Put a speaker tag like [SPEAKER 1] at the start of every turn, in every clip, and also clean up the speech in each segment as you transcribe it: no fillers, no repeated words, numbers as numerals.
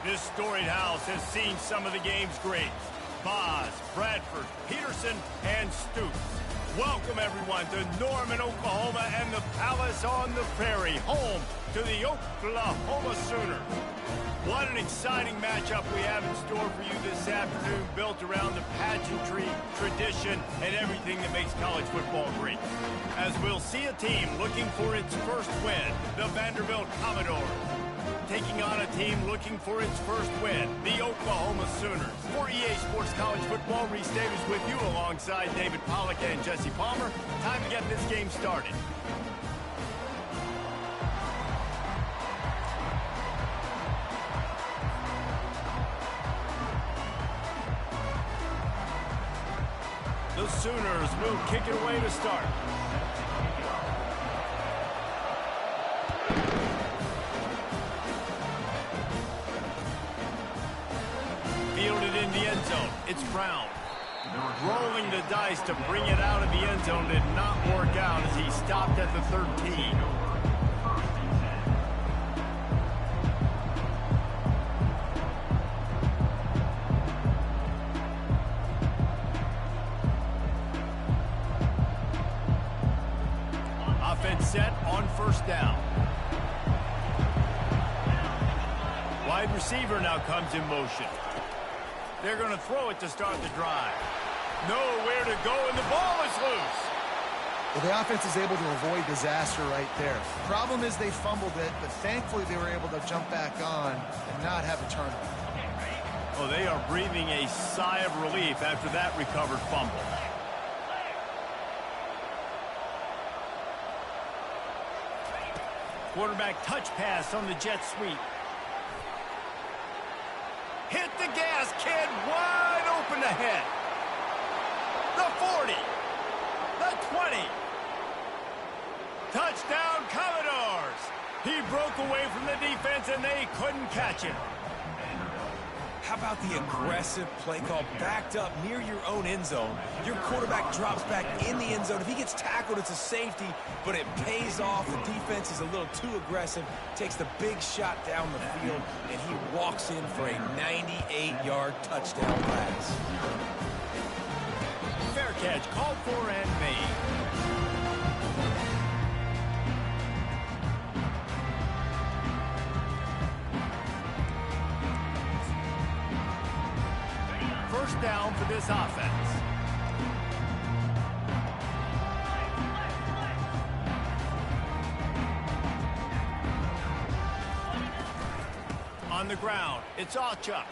[SPEAKER 1] This storied house has seen some of the game's greats. Boz, Bradford, Peterson, and Stoops. Welcome, everyone, to Norman, Oklahoma, and the Palace on the Prairie, home to the Oklahoma Sooners. What an exciting matchup we have in store for you this afternoon, built around the pageantry, tradition, and everything that makes college football great. As we'll see a team looking for its first win, the Vanderbilt Commodores, taking on a team looking for its first win, the Oklahoma Sooners. For EA Sports College Football, Reese Davis with you alongside David Pollack and Jesse Palmer. Time to get this game started. The Sooners will kick it away to start. Fielded in the end zone. It's Brown. Rolling the dice to bring it out of the end zone did not work out as he stopped at the 13. Offense set on first down. Wide receiver now comes in motion. They're going to throw it to start the drive. Nowhere to go, and the ball is loose.
[SPEAKER 2] Well, the offense is able to avoid disaster right there. Problem is they fumbled it, but thankfully they were able to jump back on and not have a turnover.
[SPEAKER 1] Oh, they are breathing a sigh of relief after that recovered fumble. Quarterback touch pass on the jet sweep. Hit the gas, kid, wide open ahead. The 40, the 20. Touchdown, Commodores. He broke away from the defense and they couldn't catch him.
[SPEAKER 3] How about the aggressive play call backed up near your own end zone? Your quarterback drops back in the end zone. If he gets tackled, it's a safety, but it pays off. The defense is a little too aggressive, takes the big shot down the field, and he walks in for a 98-yard touchdown pass.
[SPEAKER 1] Fair catch called for and made. First down for this offense. On the ground, it's Ncaa.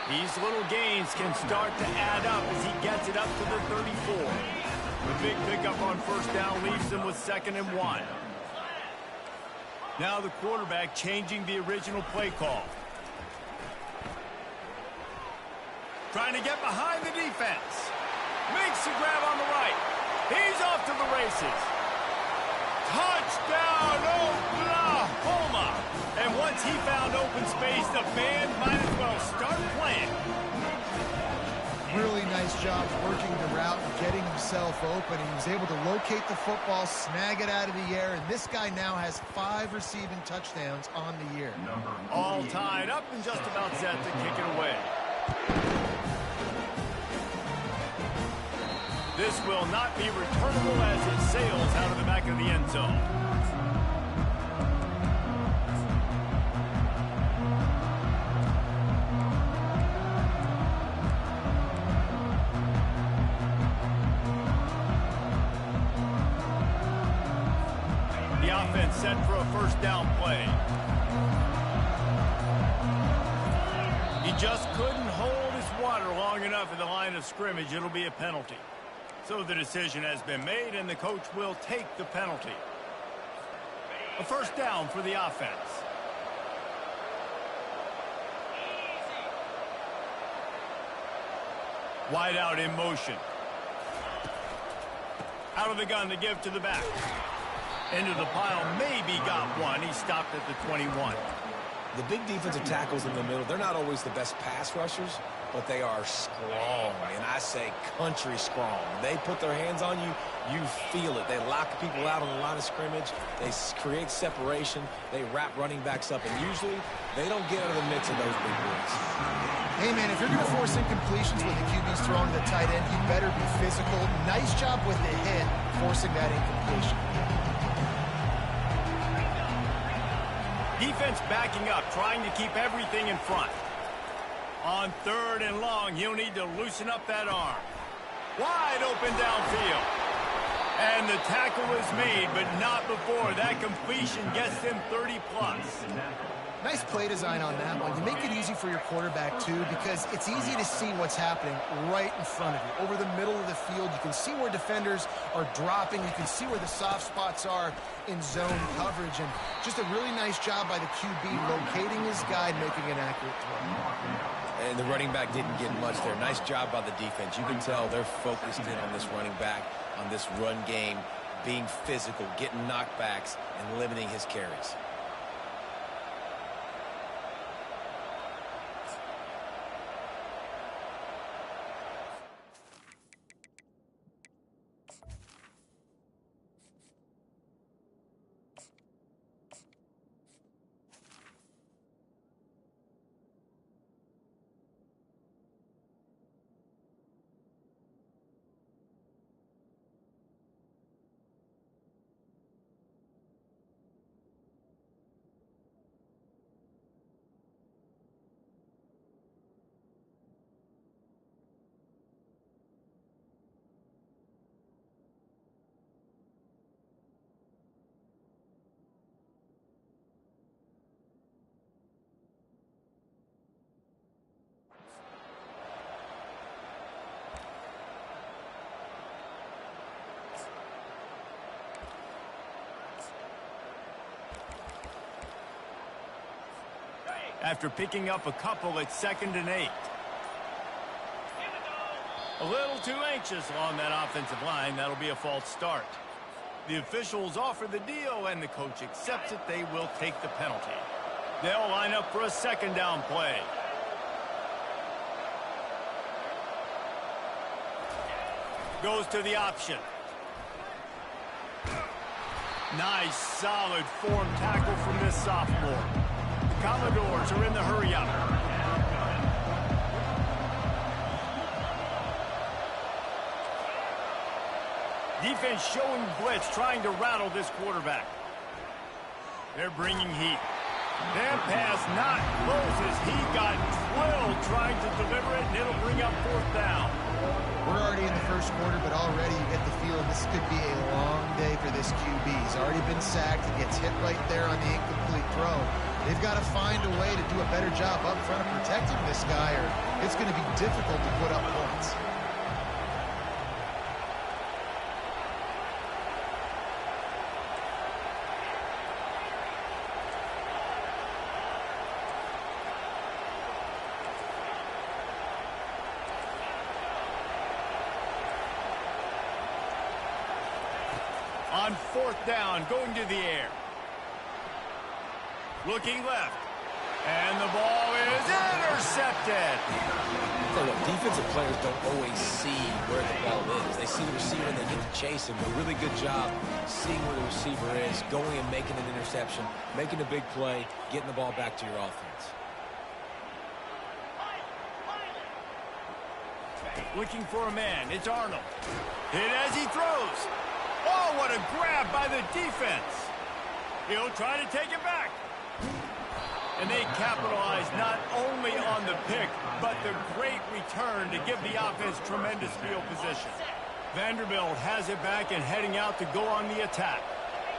[SPEAKER 1] These little gains can start to add up as he gets it up to the 34. The big pickup on first down leaves them with 2nd and 1. Now the quarterback changing the original play call. Trying to get behind the defense. Makes a grab on the right. He's off to the races. Touchdown, Oklahoma! And once he found open space, the band might as well start playing.
[SPEAKER 2] Really nice job working the route and getting himself open. He was able to locate the football, snag it out of the air, and this guy now has 5 receiving touchdowns on the year.
[SPEAKER 1] All tied up and just about set to kick it away. This will not be returnable as it sails out of the back of the end zone. The offense set for a first down play. He just couldn't hold his water long enough in the line of scrimmage. It'll be a penalty. So the decision has been made, and the coach will take the penalty. A first down for the offense. Wide out in motion. Out of the gun to give to the back. Into the pile, maybe got one. He stopped at the 21.
[SPEAKER 3] The big defensive tackles in the middle, they're not always the best pass rushers, but they are strong, and I say country strong. They put their hands on you, you feel it. They lock people out on the line of scrimmage. They create separation. They wrap running backs up, and usually they don't get out of the mix of those big boys.
[SPEAKER 2] Hey, man, if you're going to force incompletions when the QB's throwing the tight end, you better be physical. Nice job with the hit, forcing that incompletion.
[SPEAKER 1] Defense backing up, trying to keep everything in front. On 3rd and long, he'll need to loosen up that arm. Wide open downfield. And the tackle is made, but not before that completion gets them 30+.
[SPEAKER 2] Nice play design on that one. You make it easy for your quarterback, too, because it's easy to see what's happening right in front of you. Over the middle of the field, you can see where defenders are dropping. You can see where the soft spots are in zone coverage. And just a really nice job by the QB locating his guy and making an accurate throw.
[SPEAKER 3] And the running back didn't get much there. Nice job by the defense. You can tell they're focused in on this running back, on this run game, being physical, getting knockbacks, and limiting his carries.
[SPEAKER 1] After picking up a couple, it's 2nd and 8. A little too anxious along that offensive line. That'll be a false start. The officials offer the deal, and the coach accepts it. They will take the penalty. They'll line up for a 2nd down play. Goes to the option. Nice, solid form tackle from this sophomore. The Commodores are in the hurry-up. Defense showing blitz, trying to rattle this quarterback. They're bringing heat. That pass not close as he got twirled trying to deliver it, and it'll bring up 4th down.
[SPEAKER 2] We're already in the first quarter, but already you get the feel this could be a long day for this QB. He's already been sacked. He gets hit right there on the incomplete throw. They've got to find a way to do a better job up front of protecting this guy, or it's going to be difficult to put up points.
[SPEAKER 1] On 4th down, going to the air. Looking left. And the ball is intercepted.
[SPEAKER 3] So look, defensive players don't always see where the ball is. They see the receiver and they get to chase him. A really good job seeing where the receiver is, going and making an interception, making a big play, getting the ball back to your offense.
[SPEAKER 1] Looking for a man. It's Arnold. Hit as he throws. Oh, what a grab by the defense. He'll try to take it back. And they capitalize not only on the pick, but the great return to give the offense tremendous field position. Vanderbilt has it back and heading out to go on the attack.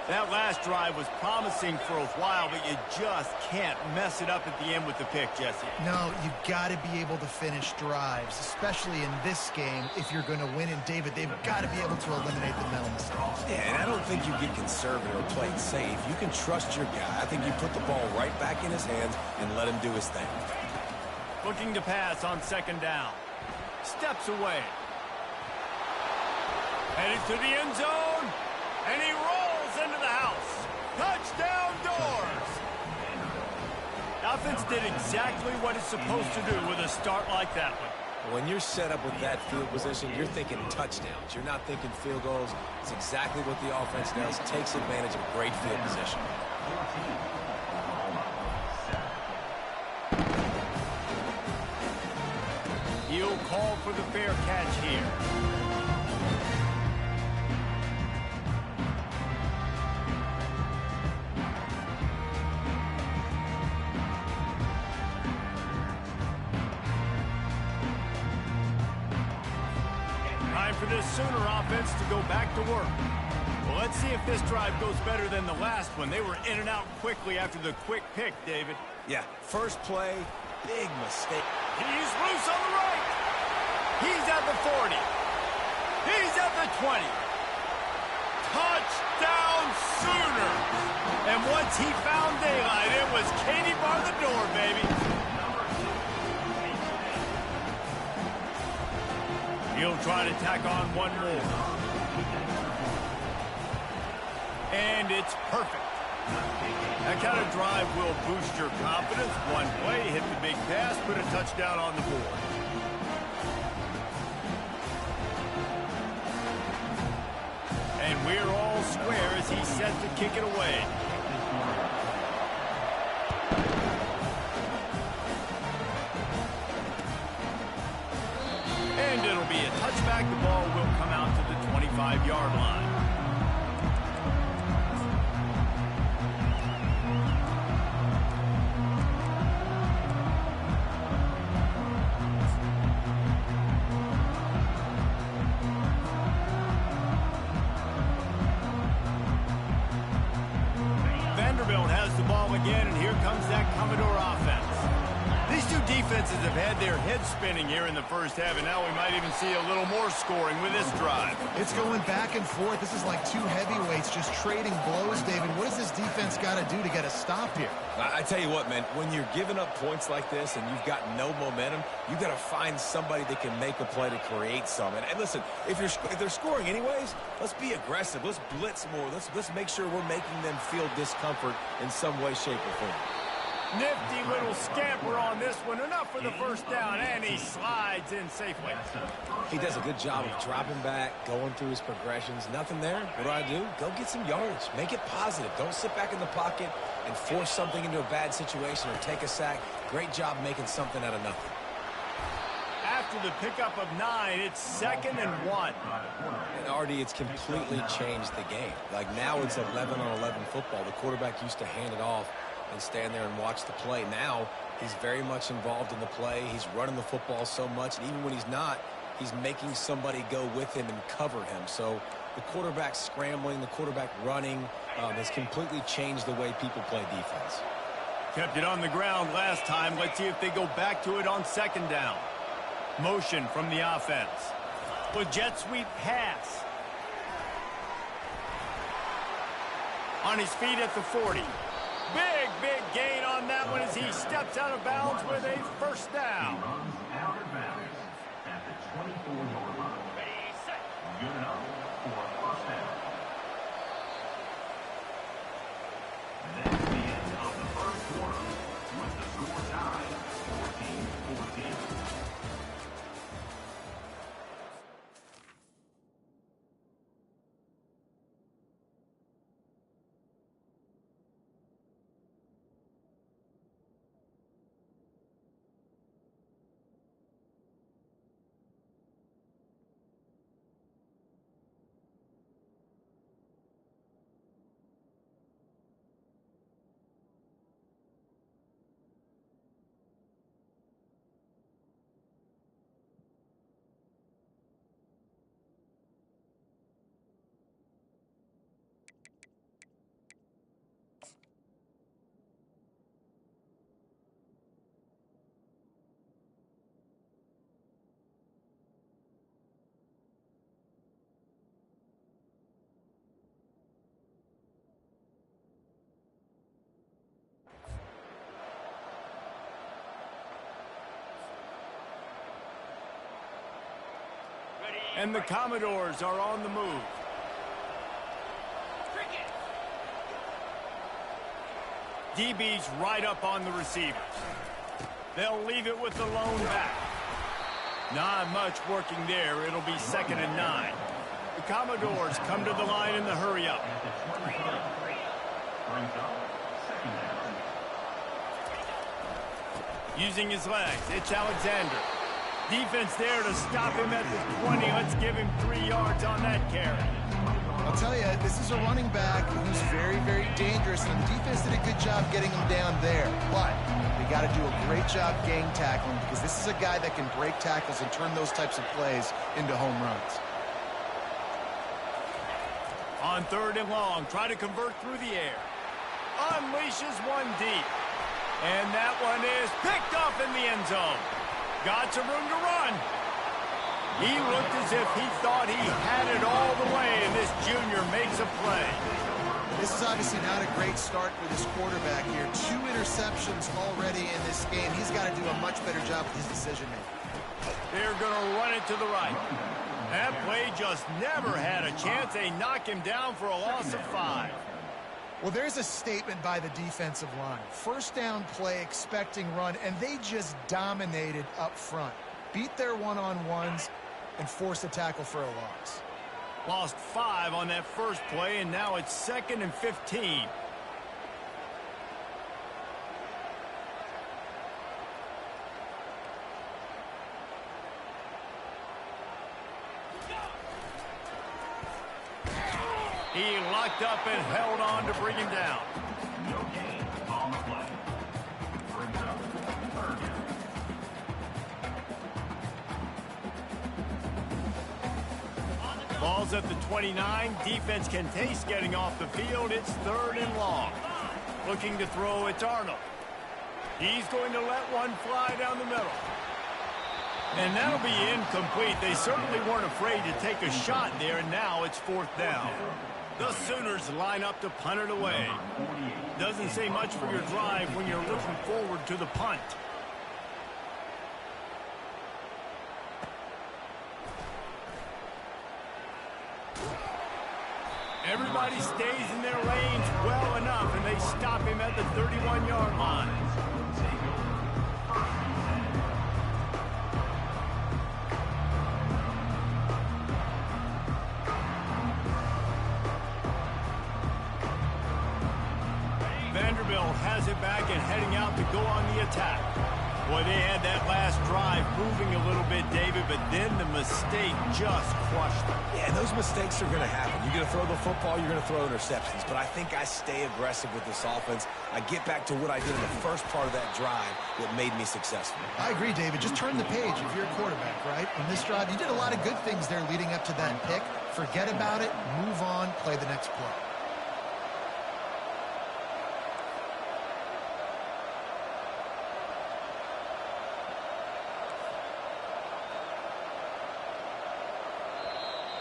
[SPEAKER 1] That last drive was promising for a while, but you just can't mess it up at the end with the pick, Jesse.
[SPEAKER 2] No, you've got to be able to finish drives, especially in this game. If you're going to win, and David, they've got to be able to eliminate the mental mistakes.
[SPEAKER 3] Yeah, and I don't think you get conservative or play it safe. You can trust your guy. I think you put the ball right back in his hands and let him do his thing.
[SPEAKER 1] Looking to pass on 2nd down. Steps away. Headed to the end zone. And he rolls into the house. Touchdown, Doors. Offense did exactly what it's supposed to do with a start like that one.
[SPEAKER 3] When you're set up with that field position, you're thinking touchdowns. You're not thinking field goals. It's exactly what the offense does. Takes advantage of great field position.
[SPEAKER 1] He'll call for the fair catch here. For this Sooner offense to go back to work. Well, let's see if this drive goes better than the last one. They were in and out quickly after the quick pick, David.
[SPEAKER 3] Yeah, first play, big mistake.
[SPEAKER 1] He's loose on the right. He's at the 40. He's at the 20. Touchdown Sooners. And once he found daylight, it was Katie bar the door, baby. He'll try to tack on one more. And it's perfect. That kind of drive will boost your confidence. One play, hit the big pass, put a touchdown on the board. And we're all square as he's set to kick it away. And it'll be a touchback. The ball will come out to the 25-yard line. Vanderbilt has the ball again, and here comes that Commodore offense. These two defenses have had their heads spinning here in the first half, and now we might even see a little more scoring with this drive.
[SPEAKER 2] It's going back and forth. This is like two heavyweights just trading blows, David. What does this defense got to do to get a stop here?
[SPEAKER 3] I tell you what, man, when you're giving up points like this and you've got no momentum, you got to find somebody that can make a play to create some. And listen, if they're scoring anyways, let's be aggressive. Let's blitz more. Let's make sure we're making them feel discomfort in some way, shape, or form.
[SPEAKER 1] Nifty little scamper on this one. Enough for the first down, and he slides in safely.
[SPEAKER 3] He does a good job of dropping back, going through his progressions. Nothing there. What do? Go get some yardage. Make it positive. Don't sit back in the pocket and force something into a bad situation or take a sack. Great job making something out of nothing.
[SPEAKER 1] After the pickup of 9, it's 2nd and 1.
[SPEAKER 3] And, Artie, it's completely changed the game. Like, now it's 11-on-11 football. The quarterback used to hand it off and stand there and watch the play. Now he's very much involved in the play. He's running the football so much, and even when he's not, he's making somebody go with him and cover him. So the quarterback scrambling, the quarterback running has completely changed the way people play defense.
[SPEAKER 1] Kept it on the ground last time. Let's see if they go back to it on 2nd down. Motion from the offense. With jet sweep pass. On his feet at the 40. Big gain on that one as he steps out of bounds with a first down.
[SPEAKER 4] Out of bounds at the 24-yard line. Ready, set. Good enough for a first down. That's the end of the first quarter with the score tied 14-14.
[SPEAKER 1] And the Commodores are on the move. DB's right up on the receivers. They'll leave it with the lone back. Not much working there. It'll be 2nd and 9. The Commodores come to the line in the hurry up. Using his legs, it's Alexander. Defense there to stop him at the 20. Let's give him 3 yards on that carry.
[SPEAKER 2] I'll tell you, this is a running back who's very, very dangerous, and the defense did a good job getting him down there. But they got to do a great job gang tackling, because this is a guy that can break tackles and turn those types of plays into home runs.
[SPEAKER 1] On 3rd and long, try to convert through the air. Unleashes one deep. And that one is picked up in the end zone. Got some room to run. He looked as if he thought he had it all the way, and this junior makes a play.
[SPEAKER 2] This is obviously not a great start for this quarterback here. 2 interceptions already in this game. He's got to do a much better job with his decision-making.
[SPEAKER 1] They're going to run it to the right. That play just never had a chance. They knock him down for a loss of 5.
[SPEAKER 2] Well, there's a statement by the defensive line. First down play, expecting run, and they just dominated up front. Beat their one-on-ones and forced a tackle for a loss.
[SPEAKER 1] Lost 5 on that first play, and now it's 2nd and 15. He locked up and held on to bring him down.
[SPEAKER 4] No gain on the play. Brings up 3rd down.
[SPEAKER 1] Ball's at the 29. Defense can taste getting off the field. It's 3rd and long. Looking to throw, it's Arnold. He's going to let one fly down the middle. And that'll be incomplete. They certainly weren't afraid to take a shot there, and now it's 4th down. The Sooners line up to punt it away. Doesn't say much for your drive when you're looking forward to the punt. Everybody stays in their lanes well enough, and they stop him at the 31-yard line. Vanderbilt has it back and heading out to go on the attack. Boy, they had that last drive moving a little bit, David, but then the mistake just crushed them.
[SPEAKER 3] Yeah, those mistakes are going to happen. You're going to throw the football, you're going to throw interceptions. But I think I stay aggressive with this offense. I get back to what I did in the first part of that drive that made me successful.
[SPEAKER 2] I agree, David. Just turn the page if you're a quarterback, right? On this drive, you did a lot of good things there leading up to that pick. Forget about it, move on, play the next play.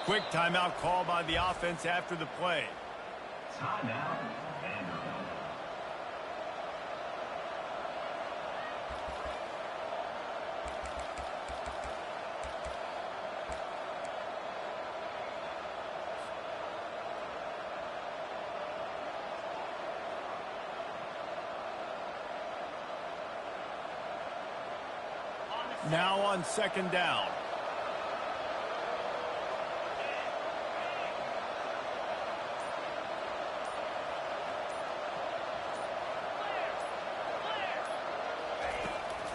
[SPEAKER 1] Quick timeout call by the offense after the play.
[SPEAKER 4] Timeout, Vanderbilt.
[SPEAKER 1] Now on 2nd down.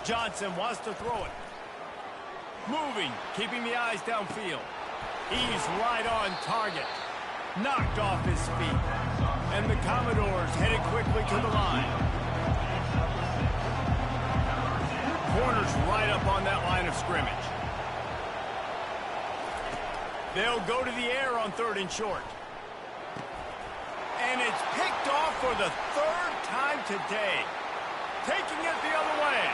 [SPEAKER 1] Johnson wants to throw it. Moving, keeping the eyes downfield. He's right on target. Knocked off his feet. And the Commodores headed quickly to the line. Corner's right up on that line of scrimmage. They'll go to the air on 3rd and short. And it's picked off for the 3rd time today. Taking it the other way.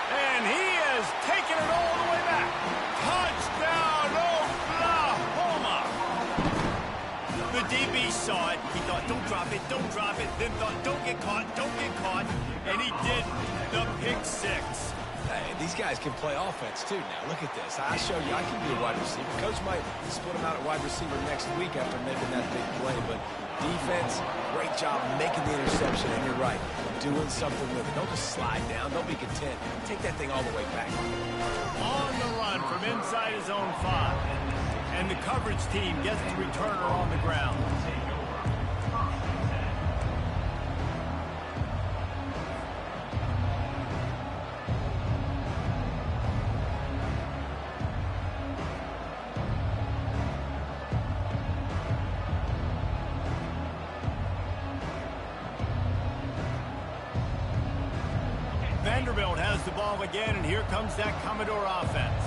[SPEAKER 1] And he has taken it all the way back. Touchdown, Oklahoma! The DB saw it. He thought, don't drop it, don't drop it. Then thought, don't get caught, don't get caught. And he didn't. The pick 6.
[SPEAKER 3] Hey, these guys can play offense, too. Now, look at this. I showed you I can be a wide receiver. Coach might split him out at wide receiver next week after making that big play. But defense, great job making the interception. And you're right, doing something with it. Don't just slide down. Don't be content. Take that thing all the way back.
[SPEAKER 1] On the run from inside his own 5. And the coverage team gets the returner on the ground. Vanderbilt has the ball again, and here comes that Commodore offense.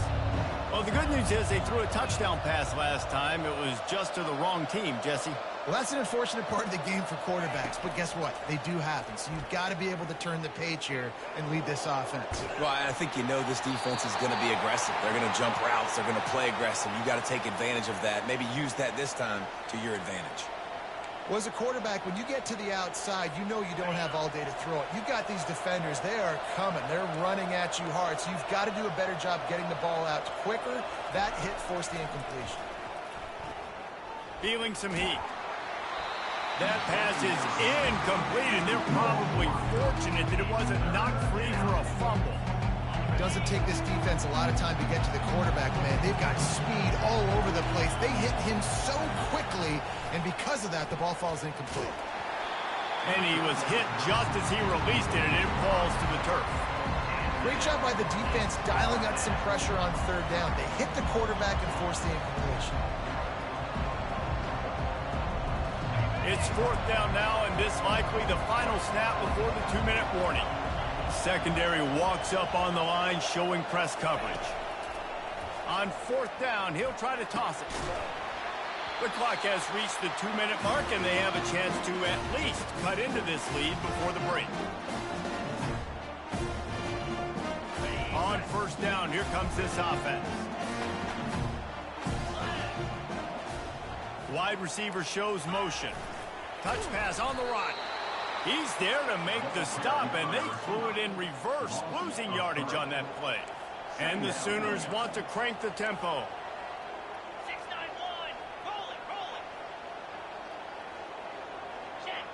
[SPEAKER 1] Well, the good news is they threw a touchdown pass last time. It was just to the wrong team, Jesse.
[SPEAKER 2] Well, that's an unfortunate part of the game for quarterbacks, but guess what? They do happen, so you've got to be able to turn the page here and lead this offense.
[SPEAKER 3] Well, I think you know this defense is going to be aggressive. They're going to jump routes. They're going to play aggressive. You've got to take advantage of that. Maybe use that this time to your advantage.
[SPEAKER 2] Well, as a quarterback, when you get to the outside, you know you don't have all day to throw it. You've got these defenders. They are coming. They're running at you hard, so you've got to do a better job getting the ball out quicker. That hit forced the incompletion.
[SPEAKER 1] Feeling some heat. That pass is incomplete, and they're probably fortunate that it wasn't knocked free for a fumble.
[SPEAKER 2] It doesn't take this defense a lot of time to get to the quarterback, man. They've got speed all over the place. They hit him so quickly, and because of that, the ball falls incomplete.
[SPEAKER 1] And he was hit just as he released it, and it falls to the turf.
[SPEAKER 2] Great job by the defense dialing up some pressure on third down. They hit the quarterback and forced the incompletion.
[SPEAKER 1] It's fourth down now, and this likely the final snap before the 2-minute warning. Secondary walks up on the line, showing press coverage. On fourth down, he'll try to toss it. The clock has reached the 2-minute mark, and they have a chance to at least cut into this lead before the break. On first down, here comes this offense. Wide receiver shows motion. Touch pass on the run. He's there to make the stop, and they threw it in reverse, losing yardage on that play. And the Sooners want to crank the tempo.
[SPEAKER 5] 6-9-1, roll it. Check.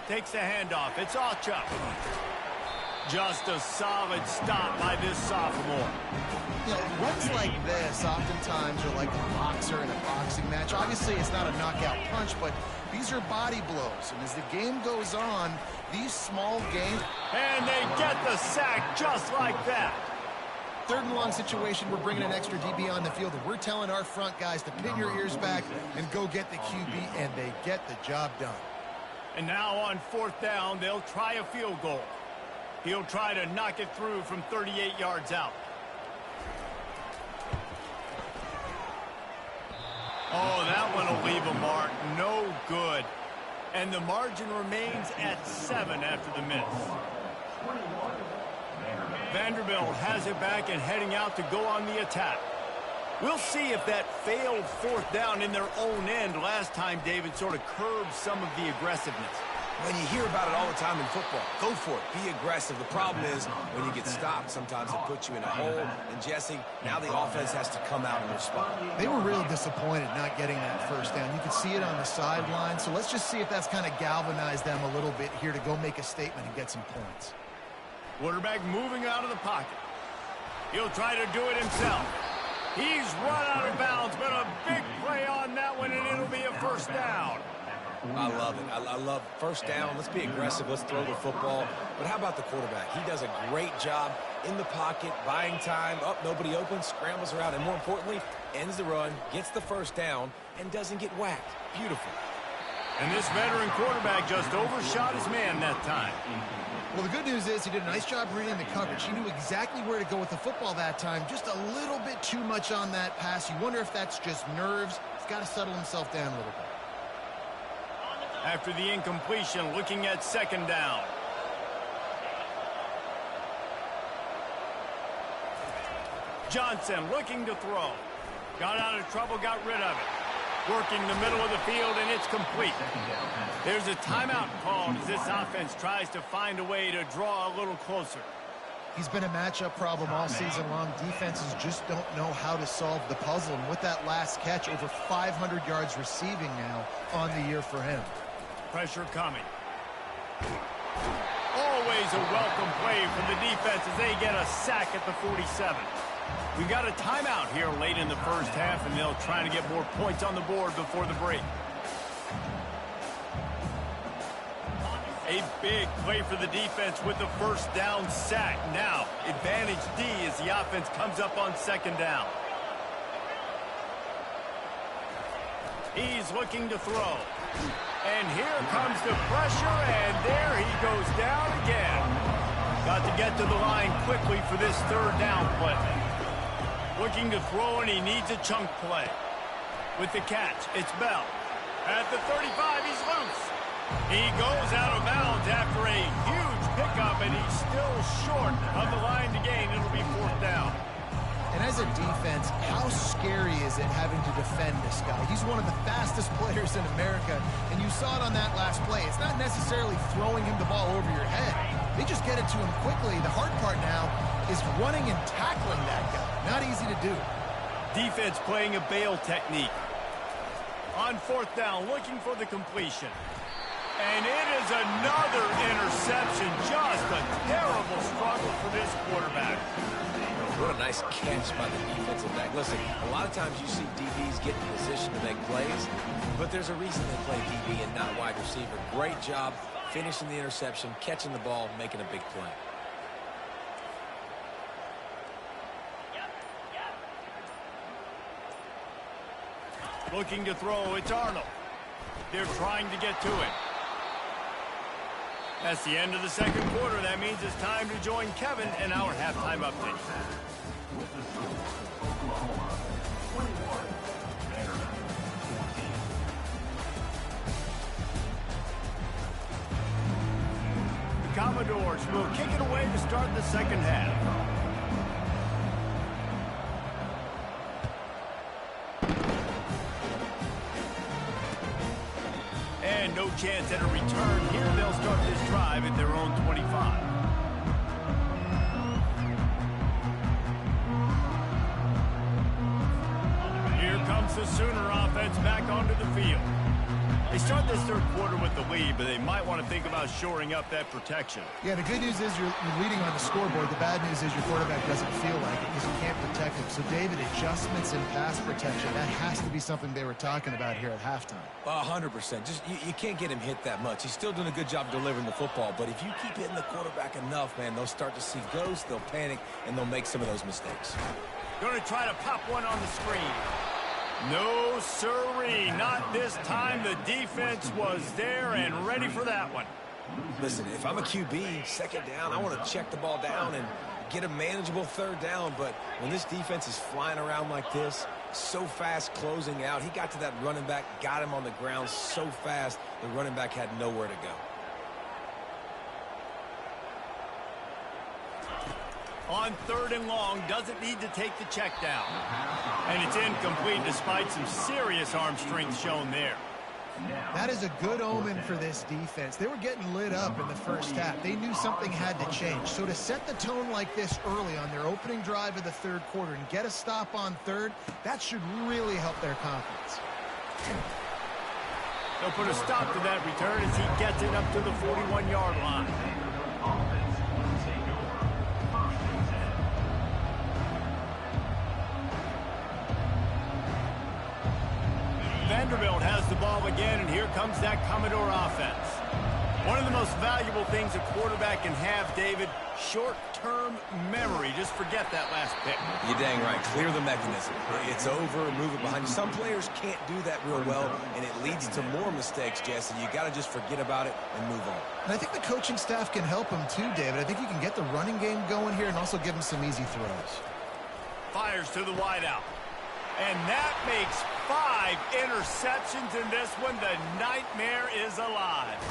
[SPEAKER 1] Takes a handoff. It's Ncaa. Just a solid stop by this sophomore.
[SPEAKER 2] You know, runs like this oftentimes are like a boxer in a boxing match. Obviously, it's not a knockout punch, but these are body blows. And as the game goes on, these small gains...
[SPEAKER 1] And they get the sack just like that.
[SPEAKER 2] Third and long situation, we're bringing an extra DB on the field, and we're telling our front guys to pin your ears back and go get the QB, and they get the job done.
[SPEAKER 1] And now on fourth down, they'll try a field goal. He'll try to knock it through from 38 yards out. Oh, that one will leave a mark. No good. And the margin remains at 7 after the miss. Vanderbilt has it back and heading out to go on the attack. We'll see if that failed fourth down in their own end last time, David, sort of curbed some of the aggressiveness.
[SPEAKER 3] When you hear about it all the time in football, go for it. Be aggressive. The problem is when you get stopped, sometimes it puts you in a hole. And, Jesse, now the offense has to come out and respond.
[SPEAKER 2] They were real disappointed not getting that first down. You could see it on the sideline. So let's just see if that's kind of galvanized them a little bit here to go make a statement and get some points.
[SPEAKER 1] Quarterback moving out of the pocket. He'll try to do it himself. He's run out of bounds, but a big play on that one, and it'll be a first down.
[SPEAKER 3] I love it. I love first down. Let's be aggressive. Let's throw the football. But how about the quarterback? He does a great job in the pocket, buying time. Up, nobody open, scrambles around, and more importantly, ends the run, gets the first down, and doesn't get whacked. Beautiful.
[SPEAKER 1] And this veteran quarterback just overshot his man that time.
[SPEAKER 2] Well, the good news is he did a nice job reading the coverage. He knew exactly where to go with the football that time. Just a little bit too much on that pass. You wonder if that's just nerves. He's got to settle himself down a little bit.
[SPEAKER 1] After the incompletion, looking at second down. Johnson looking to throw. Got out of trouble, got rid of it. Working the middle of the field, and it's complete. There's a timeout called as this offense tries to find a way to draw a little closer.
[SPEAKER 2] He's been a matchup problem all season long. Defenses just don't know how to solve the puzzle. And with that last catch, over 500 yards receiving now on the year for him.
[SPEAKER 1] Pressure coming. Always a welcome play from the defense as they get a sack at the 47. We got a timeout here late in the first half, and they'll try to get more points on the board before the break. A big play for the defense with the first down sack. Now, advantage D as the offense comes up on second down. He's looking to throw. And here comes the pressure, and there he goes down again. Got to get to the line quickly for this third down play. Looking to throw, and he needs a chunk play. With the catch, it's Bell. At the 35, he's loose. He goes out of bounds after a huge pickup, and he's still short of the line to gain. It'll be fourth down.
[SPEAKER 2] And as a defense, how scary is it having to defend this guy? He's one of the fastest players in America, and you saw it on that last play. It's not necessarily throwing him the ball over your head. They just get it to him quickly. The hard part now is running and tackling that guy. Not easy to do.
[SPEAKER 1] Defense playing a bail technique. On fourth down, looking for the completion. And it is another interception. Just a terrible struggle for this quarterback.
[SPEAKER 3] What a nice catch by the defensive back. Listen, a lot of times you see DBs get in position to make plays, but there's a reason they play DB and not wide receiver. Great job finishing the interception, catching the ball, making a big play.
[SPEAKER 1] Looking to throw, it's Arnold. They're trying to get to it. That's the end of the second quarter. That means it's time to join Kevin in our halftime update. The Commodores will kick it away to start the second half. And no chance at a return here. They'll start this drive at their own 25. Here comes the Sooner offense back onto the field. They start this third quarter with the lead, but they might want to think about shoring up that protection.
[SPEAKER 2] Yeah, the good news is you're leading on the scoreboard. The bad news is your quarterback doesn't feel like it because you can't protect him. So, David, adjustments in pass protection, that has to be something they were talking about here at halftime.
[SPEAKER 3] 100%. Just you can't get him hit that much. He's still doing a good job delivering the football, but if you keep hitting the quarterback enough, man, they'll start to see ghosts, they'll panic, and they'll make some of those mistakes.
[SPEAKER 1] Going to try to pop one on the screen. No, sirree, not this time. The defense was there and ready for that one.
[SPEAKER 3] Listen, if I'm a QB, second down, I want to check the ball down and get a manageable third down, but when this defense is flying around like this, so fast closing out, he got to that running back, got him on the ground so fast, the running back had nowhere to go.
[SPEAKER 1] On third and long, doesn't need to take the check down. And it's incomplete despite some serious arm strength shown there.
[SPEAKER 2] That is a good omen for this defense. They were getting lit up in the first half. They knew something had to change. So to set the tone like this early on their opening drive of the third quarter and get a stop on third, that should really help their confidence.
[SPEAKER 1] They'll put a stop to that return as he gets it up to the 41-yard line. Vanderbilt has the ball again, and here comes that Commodore offense. One of the most valuable things a quarterback can have, David, short-term memory. Just forget that last pick.
[SPEAKER 3] You're dang right. Clear the mechanism. It's over, move it behind you. Some players can't do that real well, and it leads to more mistakes, Jesse. You got to just forget about it and move on.
[SPEAKER 2] And I think the coaching staff can help him too, David. I think you can get the running game going here and also give him some easy throws.
[SPEAKER 1] Fires to the wideout. And that makes 5 interceptions in this one. The nightmare is alive.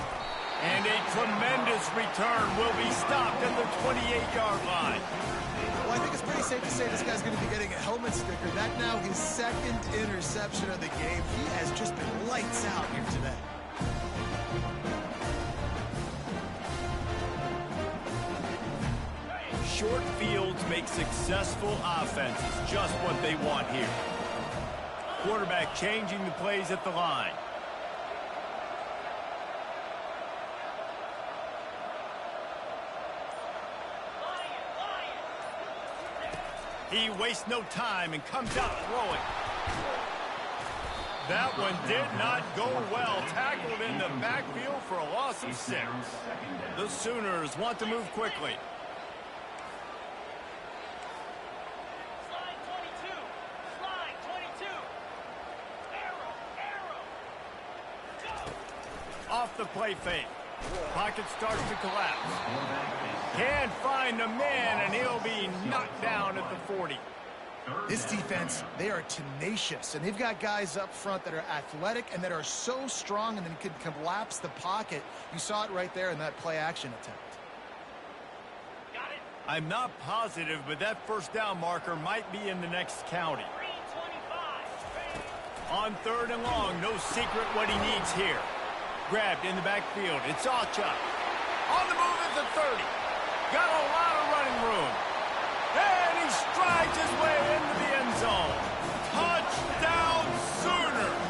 [SPEAKER 1] And a tremendous return will be stopped at the 28-yard line.
[SPEAKER 2] Well, I think it's pretty safe to say this guy's going to be getting a helmet sticker. That now his second interception of the game. He has just been lights out here today.
[SPEAKER 1] Short fields make successful offenses just what they want here. Quarterback changing the plays at the line. He wastes no time and comes out throwing. That one did not go well. Tackled in the backfield for a loss of 6. The Sooners want to move quickly.
[SPEAKER 5] Slide 22. Slide 22. Arrow. Go.
[SPEAKER 1] Off the play fake. Pocket starts to collapse. Can't find a man, and he'll be knocked down at the 40.
[SPEAKER 2] This defense, they are tenacious, and they've got guys up front that are athletic and that are so strong and then can collapse the pocket. You saw it right there in that play-action attempt.
[SPEAKER 5] Got it.
[SPEAKER 1] I'm not positive, but that first down marker might be in the next county.
[SPEAKER 5] 325.
[SPEAKER 1] On 3rd and long, no secret what he needs here. Grabbed in the backfield. It's Ncaa. On the move at the 30. Got a lot of running room. And he strides his way into the end zone. Touchdown, Sooners!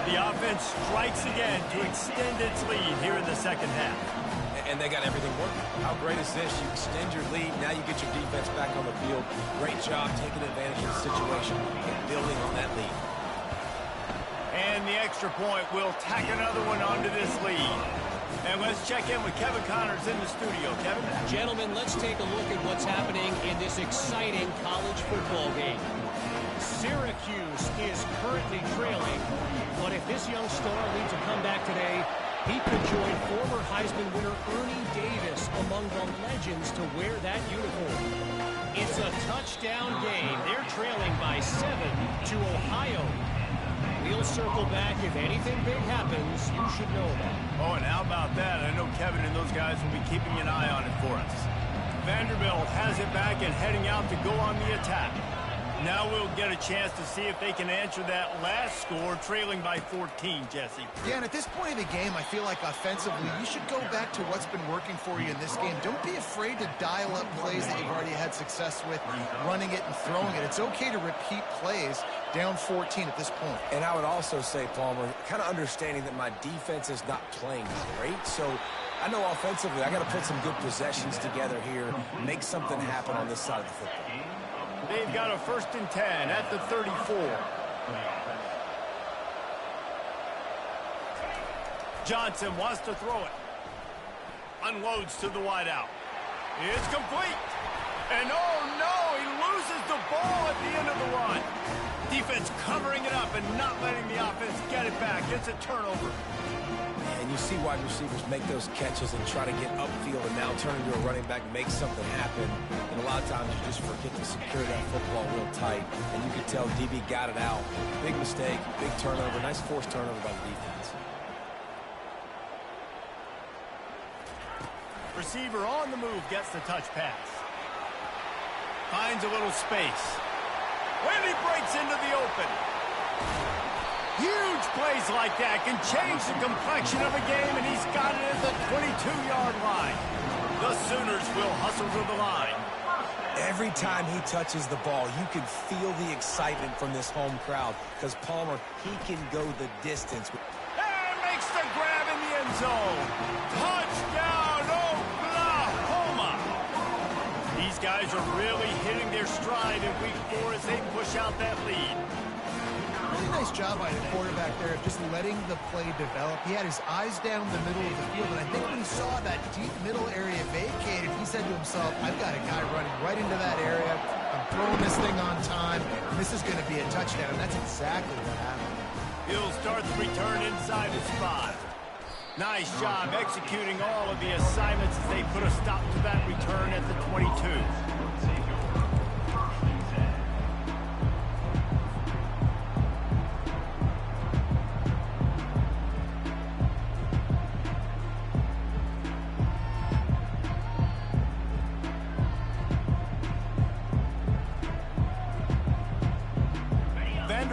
[SPEAKER 1] The offense strikes again to extend its lead here in the second half.
[SPEAKER 3] And they got everything working. How great is this? You extend your lead. Now you get your defense back on the field. Great job taking advantage of the situation and building on that lead.
[SPEAKER 1] And the extra point will tack another one onto this lead. And let's check in with Kevin Connors in the studio. Kevin?
[SPEAKER 6] Gentlemen, let's take a look at what's happening in this exciting college football game. Syracuse is currently trailing, but if this young star leads a comeback today, he could join former Heisman winner Ernie Davis among the legends to wear that uniform. It's a touchdown game. They're trailing by 7 to Ohio. We'll circle back. If anything big happens, you should know about it.
[SPEAKER 1] Oh, and how about that? I know Kevin and those guys will be keeping an eye on it for us. Vanderbilt has it back and heading out to go on the attack. Now we'll get a chance to see if they can answer that last score, trailing by 14, Jesse.
[SPEAKER 2] Yeah, and at this point of the game, I feel like offensively, you should go back to what's been working for you in this game. Don't be afraid to dial up plays that you've already had success with, running it and throwing it. It's okay to repeat plays down 14 at this point.
[SPEAKER 3] And I would also say, Palmer, kind of understanding that my defense is not playing great, so I know offensively I got to put some good possessions together here, make something happen on this side of the football.
[SPEAKER 1] They've got a 1st and 10 at the 34. Johnson wants to throw it. Unloads to the wideout. It's complete. And oh no, he loses the ball at the end of the run. Defense covering it up and not letting the offense get it back. It's a turnover.
[SPEAKER 3] And you see wide receivers make those catches and try to get upfield and now turn into a running back, make something happen. And a lot of times you just forget to secure that football real tight. And you can tell DB got it out. Big mistake, big turnover, nice forced turnover by the defense.
[SPEAKER 1] Receiver on the move gets the touch pass. Finds a little space. When he breaks into the open. Huge plays like that can change the complexion of a game, and he's got it at the 22-yard line. The Sooners will hustle to the line.
[SPEAKER 3] Every time he touches the ball, you can feel the excitement from this home crowd because Palmer, he can go the distance.
[SPEAKER 1] And makes the grab in the end zone. Touchdown, Oklahoma! These guys are really hitting their stride in week 4 as they push out that lead.
[SPEAKER 2] Really nice job by the quarterback there of just letting the play develop. He had his eyes down the middle of the field, and I think when he saw that deep middle area vacated, he said to himself, I've got a guy running right into that area. I'm throwing this thing on time, and this is going to be a touchdown, and that's exactly what happened.
[SPEAKER 1] He'll start the return inside his 5. Nice job executing all of the assignments as they put a stop to that return at the 22.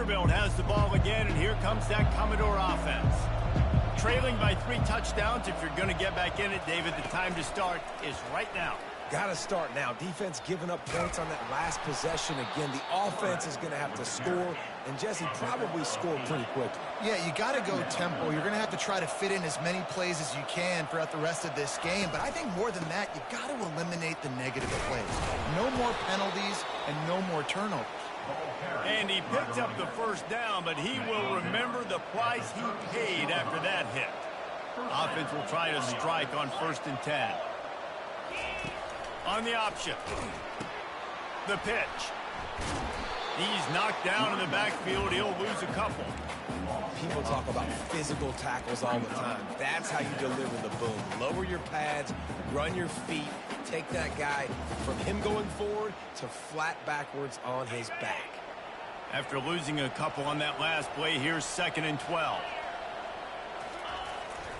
[SPEAKER 1] Vanderbilt has the ball again, and here comes that Commodore offense. Trailing by 3 touchdowns. If you're going to get back in it, David, the time to start is right now.
[SPEAKER 3] Got to start now. Defense giving up points on that last possession again. The offense is going to have to score, and Jesse probably scored pretty quickly.
[SPEAKER 2] Yeah, you got to go tempo. You're going to have to try to fit in as many plays as you can throughout the rest of this game. But I think more than that, you got to eliminate the negative plays. No more penalties and no more turnovers.
[SPEAKER 1] And he picked up the first down, but he will remember the price he paid after that hit. Offense will try to strike on 1st and 10. On the option. The pitch. He's knocked down in the backfield. He'll lose a couple.
[SPEAKER 3] People talk about physical tackles all the time. That's how you deliver the boom. Lower your pads, run your feet, take that guy from him going forward to flat backwards on his back.
[SPEAKER 1] After losing a couple on that last play, here's 2nd and 12.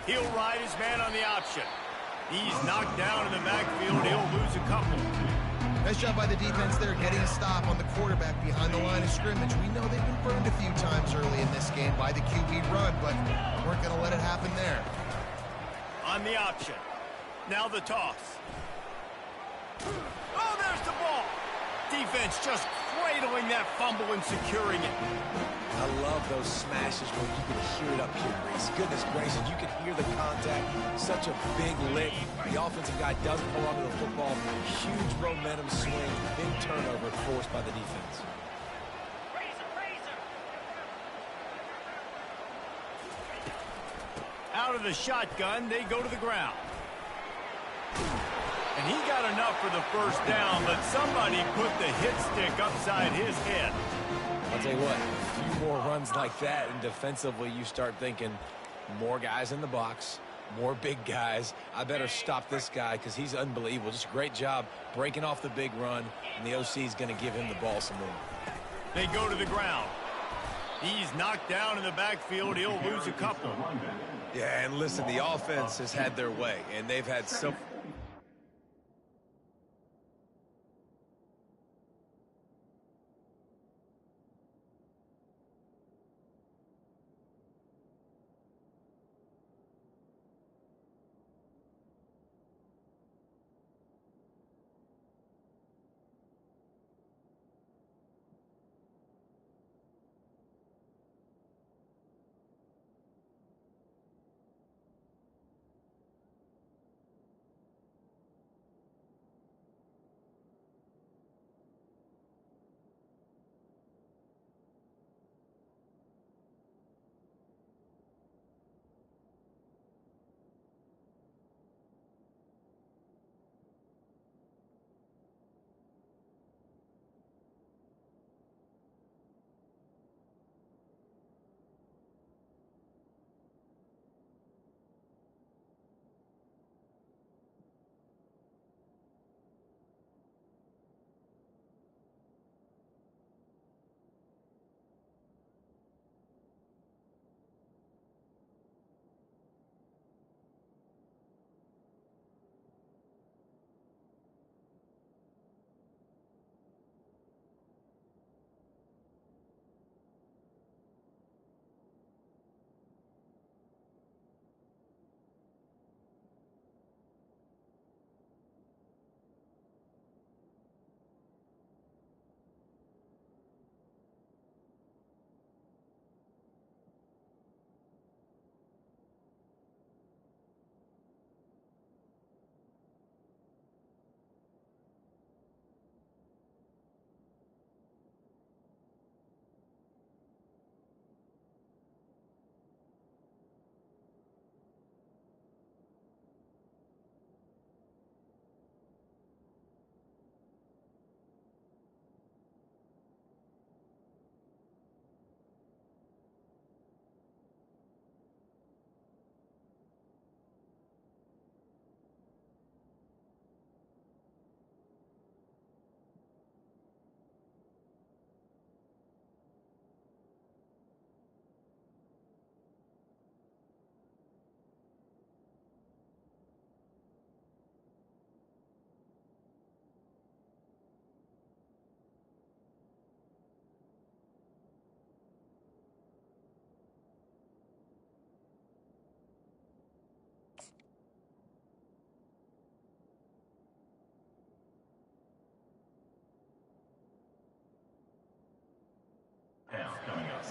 [SPEAKER 1] He'll ride his man on the option. He's knocked down in the backfield. He'll lose a couple.
[SPEAKER 2] Nice job by the defense there, getting a stop on the quarterback behind the line of scrimmage. We know they've been burned a few times early in this game by the QB run, but weren't going to let it happen there.
[SPEAKER 1] On the option. Now the toss. Oh, there's the ball. Defense just cradling that fumble and securing it.
[SPEAKER 3] I love those smashes where you can hear it up here, Reese. Goodness gracious, you can hear the contact. Such a big lick. The offensive guy doesn't hold on to the football. Huge momentum swing. Big turnover forced by the defense.
[SPEAKER 1] Out of the shotgun, they go to the ground. And he got enough for the first down, but somebody put the hit stick upside his head.
[SPEAKER 3] I'll tell you what, a few more runs like that, and defensively you start thinking more guys in the box, more big guys. I better stop this guy because he's unbelievable. Just a great job breaking off the big run, and the OC is going to give him the ball some more.
[SPEAKER 1] They go to the ground. He's knocked down in the backfield. He'll lose a couple.
[SPEAKER 3] Yeah, and listen, the offense has had their way, and they've had some...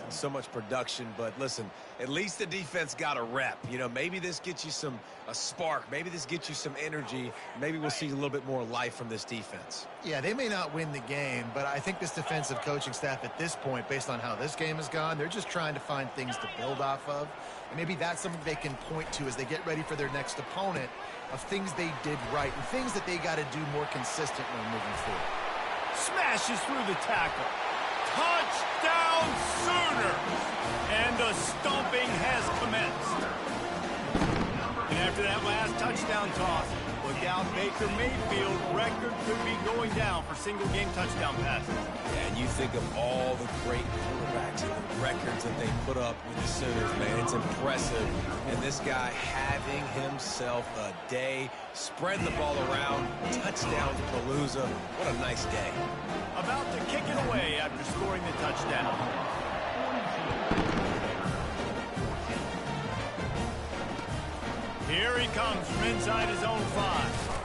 [SPEAKER 3] and so much production, but listen, at least the defense got a rep. You know, maybe this gets you a spark. Maybe this gets you some energy. Maybe we'll see a little bit more life from this defense.
[SPEAKER 2] Yeah, they may not win the game, but I think this defensive coaching staff at this point, based on how this game has gone, they're just trying to find things to build off of. And maybe that's something they can point to as they get ready for their next opponent, of things they did right and things that they got to do more consistently moving forward.
[SPEAKER 1] Smashes through the tackle. Touchdown Sooners! And the stomping has commenced. And after that last touchdown toss, look out, Baker Mayfield record could be going down for single-game touchdown passes.
[SPEAKER 3] Yeah, and you think of all the great quarterbacks and the records that they put up with the Sooners, man. It's impressive. And this guy having himself a day, spreading the ball around, touchdown Palooza. What a nice day.
[SPEAKER 1] About to kick it away after scoring the touchdown. Here he comes from inside his own 5.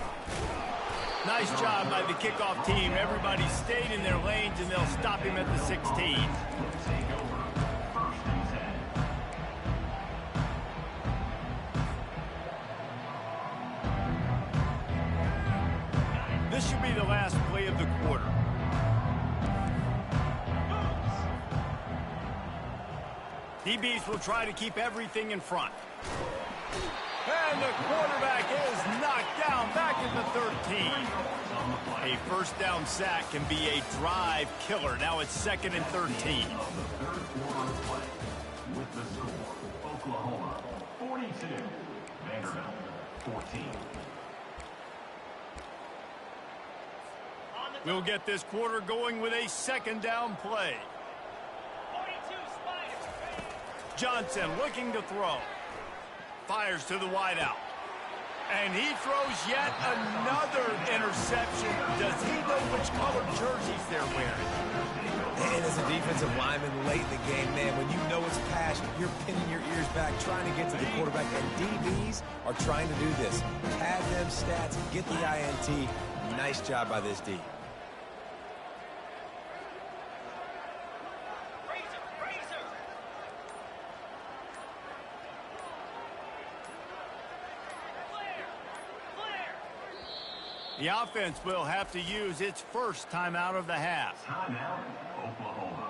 [SPEAKER 1] Nice job by the kickoff team. Everybody stayed in their lanes, and they'll stop him at the 16. This should be the last play of the quarter. DBs will try to keep everything in front. And the quarterback is knocked down back at the 13. A first down sack can be a drive killer. Now it's 2nd and 13.
[SPEAKER 4] Third quarter play with the score, Oklahoma 42, Vanderbilt 14.
[SPEAKER 1] We'll get this quarter going with a 2nd down play.
[SPEAKER 5] 42 Spiders.
[SPEAKER 1] Johnson looking to throw. Fires to the wideout. And he throws yet another interception. Does he know which color jerseys they're wearing?
[SPEAKER 3] And as a defensive lineman late in the game, man, when you know it's pass, you're pinning your ears back, trying to get to the quarterback. And DBs are trying to do this. Pad them stats, get the INT. Nice job by this D.
[SPEAKER 1] The offense will have to use its first timeout of the half.
[SPEAKER 4] Timeout, Oklahoma.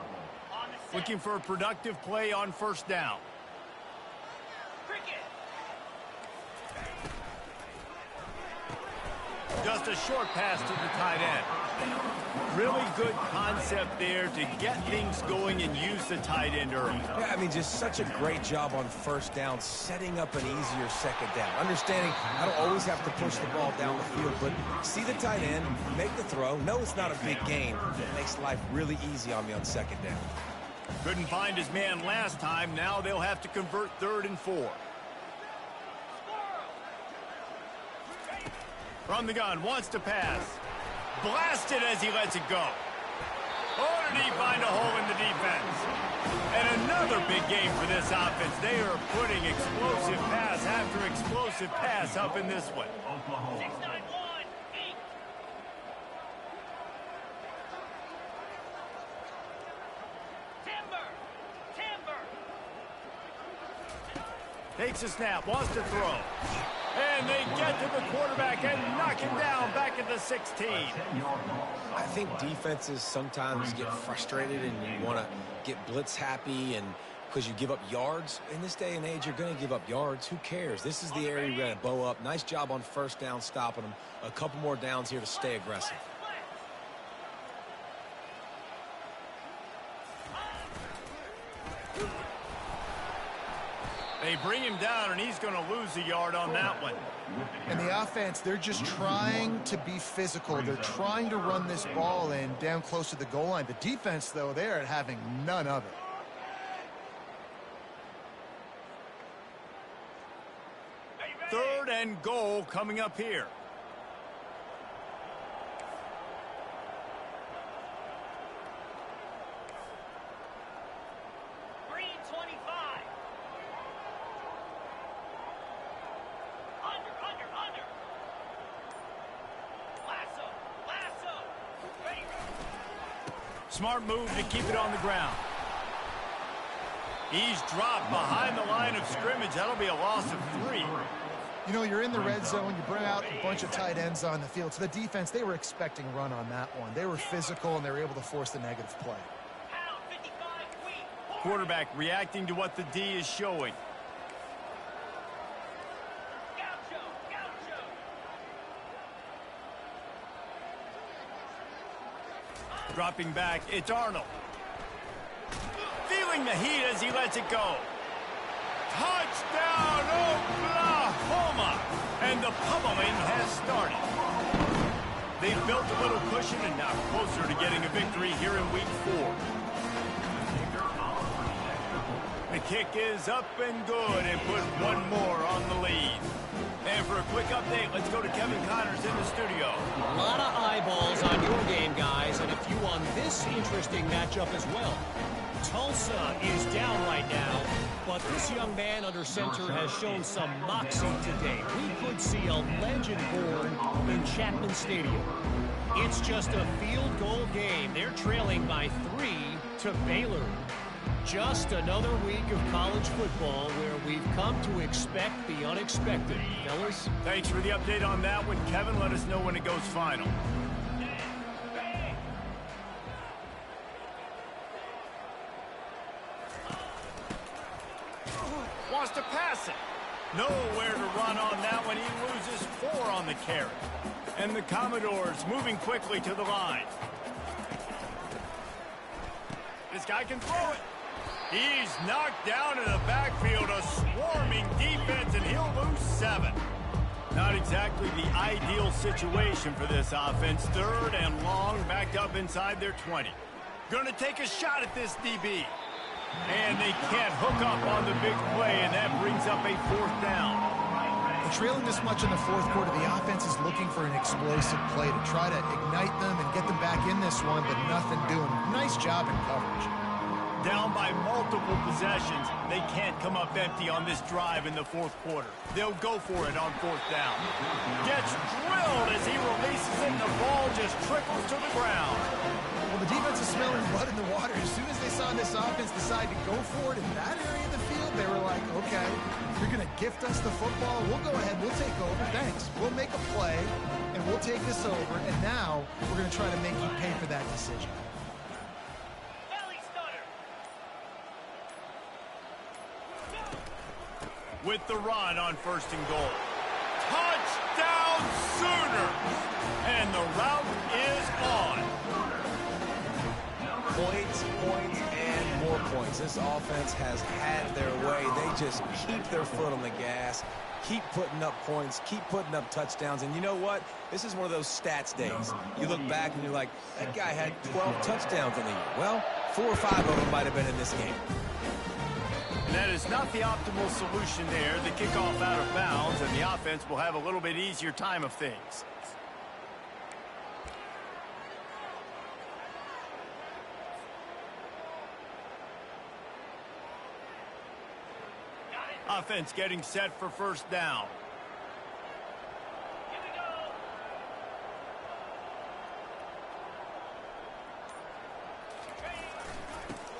[SPEAKER 1] Looking for a productive play on first down.
[SPEAKER 5] Cricket.
[SPEAKER 1] Just a short pass to the tight end. Really good concept there to get things going and use the tight end early.
[SPEAKER 3] Yeah, I mean, just such a great job on first down, setting up an easier 2nd down. Understanding I don't always have to push the ball down the field, but see the tight end, make the throw. No, it's not a big gain. It makes life really easy on me on 2nd down.
[SPEAKER 1] Couldn't find his man last time. Now they'll have to convert 3rd and 4. From the gun, wants to pass. Blasted as he lets it go. Oh, did he find a hole in the defense? And another big game for this offense. They are putting explosive pass after explosive pass up in this one.
[SPEAKER 4] Oklahoma.
[SPEAKER 5] 691. Timber.
[SPEAKER 1] Takes a snap, wants to throw. And they get to the quarterback and knock him down back at the 16.
[SPEAKER 3] I think defenses sometimes get frustrated and you want to get blitz happy and because you give up yards. In this day and age, you're going to give up yards. Who cares? This is the area you're going to bow up. Nice job on first down stopping them. A couple more downs here to stay aggressive.
[SPEAKER 1] They bring him down, and he's going to lose a yard on that one.
[SPEAKER 2] And the offense, they're just trying to be physical. They're trying to run this ball in down close to the goal line. The defense, though, they are having none of it.
[SPEAKER 1] Third and goal coming up here.
[SPEAKER 5] Green 25. Under. Lasso. Ready.
[SPEAKER 1] Smart move to keep it on the ground. He's dropped behind the line of scrimmage. That'll be a loss of 3.
[SPEAKER 2] You know, you're in the red zone. You bring out a bunch of tight ends on the field. So the defense, they were expecting a run on that one. They were physical, and they were able to force the negative play.
[SPEAKER 1] Quarterback reacting to what the D is showing. Dropping back, it's Arnold. Feeling the heat as he lets it go. Touchdown, Oklahoma! And the pummeling has started. They've built a little cushion and now closer to getting a victory here in week 4. The kick is up and good and put one more on the lead. And for a quick update, let's go to Kevin Connors in the studio.
[SPEAKER 6] A lot of eyeballs on your game, guys, and a few on this interesting matchup as well. Tulsa is down right now, but this young man under center has shown some moxie today. We could see a legend born in Chapman Stadium. It's just a field goal game. They're trailing by 3 to Baylor. Just another week of college football where we've come to expect the unexpected. Fellas?
[SPEAKER 1] Thanks for the update on that one, Kevin. Let us know when it goes final. Wants to pass it. Nowhere to run on that one. He loses 4 on the carry. And the Commodores moving quickly to the line. This guy can throw it. He's knocked down in the backfield, a swarming defense, and he'll lose 7. Not exactly the ideal situation for this offense. 3rd and long, backed up inside their 20. Gonna take a shot at this DB. And they can't hook up on the big play, and that brings up a 4th down.
[SPEAKER 2] And trailing this much in the 4th quarter, the offense is looking for an explosive play to try to ignite them and get them back in this one, but nothing doing. Nice job in coverage.
[SPEAKER 1] Down by multiple possessions, they can't come up empty on this drive in the 4th quarter. They'll go for it on 4th down. Gets drilled as he releases it, and the ball just trickles to the ground.
[SPEAKER 2] Well, the defense is smelling blood in the water. As soon as they saw this offense decide to go for it in that area of the field, they were like, okay, you're going to gift us the football. We'll go ahead. We'll take over. Thanks. We'll make a play, and we'll take this over. And now we're going to try to make you pay for that decision.
[SPEAKER 1] With the run on 1st and goal. Touchdown Sooners! And the route is on.
[SPEAKER 3] Points, and more points. This offense has had their way. They just keep their foot on the gas, keep putting up points, keep putting up touchdowns. And you know what? This is one of those stats days. You look back and you're like, that guy had 12 touchdowns in the year. Well, 4 or 5 of them might have been in this game.
[SPEAKER 1] And that is not the optimal solution there. The kickoff out of bounds, and the offense will have a little bit easier time of things. Offense getting set for 1st down.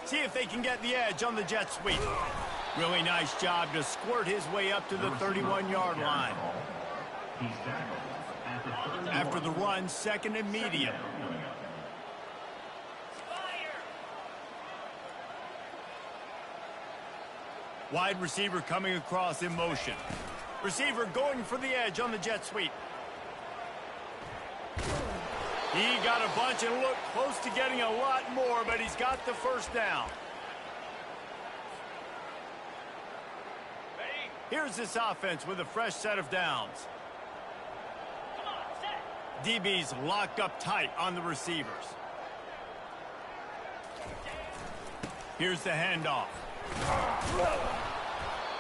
[SPEAKER 1] See if they can get the edge on the jet sweep. Really nice job to squirt his way up to the 31-yard line. After the run, 2nd and medium. Wide receiver coming across in motion. Receiver going for the edge on the jet sweep. He got a bunch and looked close to getting a lot more, but he's got the 1st down. Here's this offense with a fresh set of downs. DB's locked up tight on the receivers. Here's the handoff.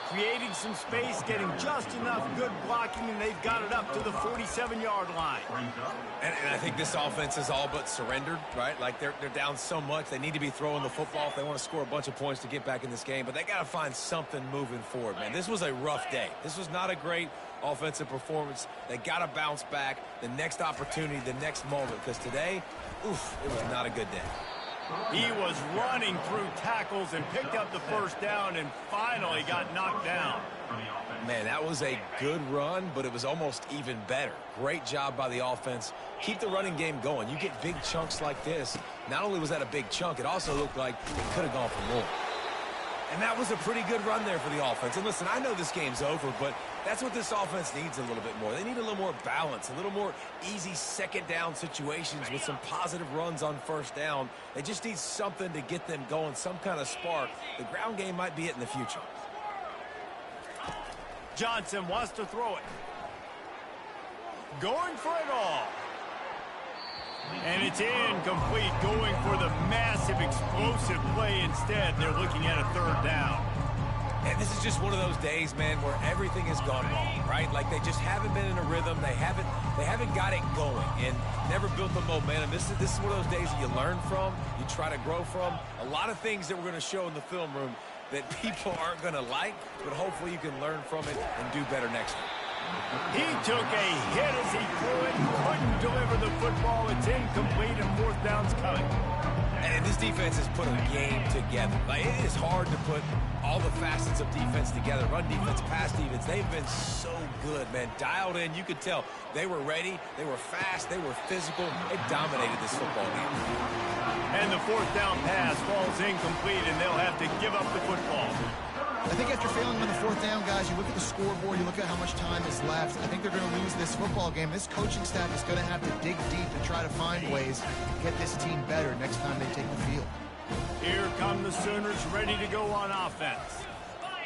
[SPEAKER 1] Creating some space, getting just enough good blocking, and they've got it up to the 47-yard line.
[SPEAKER 3] And I think this offense is all but surrendered, right? Like, they're down so much. They need to be throwing the football if they want to score a bunch of points to get back in this game. But they got to find something moving forward, man. This was a rough day. This was not a great offensive performance. They got to bounce back the next opportunity, the next moment. Because today, oof, it was not a good day.
[SPEAKER 1] He was running through tackles and picked up the first down and finally got knocked down.
[SPEAKER 3] Man, that was a good run, but it was almost even better. Great job by the offense. Keep the running game going. You get big chunks like this. Not only was that a big chunk, it also looked like it could have gone for more. And that was a pretty good run there for the offense. And listen, I know this game's over, but that's what this offense needs a little bit more. They need a little more balance, a little more easy second down situations with some positive runs on first down. They just need something to get them going, some kind of spark. The ground game might be it in the future.
[SPEAKER 1] Johnson wants to throw it. Going for it all. And it's incomplete, going for the massive explosive play instead. They're looking at a third down.
[SPEAKER 3] And this is just one of those days, man, where everything has gone wrong, right? Like they just haven't been in a rhythm. They haven't got it going and never built the momentum. This is one of those days that you learn from, you try to grow from. A lot of things that we're going to show in the film room that people aren't going to like, but hopefully you can learn from it and do better next time.
[SPEAKER 1] He took a hit as he threw it, couldn't deliver the football. It's incomplete and fourth down's coming.
[SPEAKER 3] And this defense has put a game together. Like, it is hard to put all the facets of defense together. Run defense, pass defense, they've been so good, man. Dialed in, you could tell. They were ready, they were fast, they were physical. They dominated this football game.
[SPEAKER 1] And the fourth down pass falls incomplete, and they'll have to give up the football.
[SPEAKER 2] I think after failing on the fourth down, guys, you look at the scoreboard, you look at how much time is left. I think they're going to lose this football game. This coaching staff is going to have to dig deep and try to find ways to get this team better next time they take the field.
[SPEAKER 1] Here come the Sooners ready to go on offense.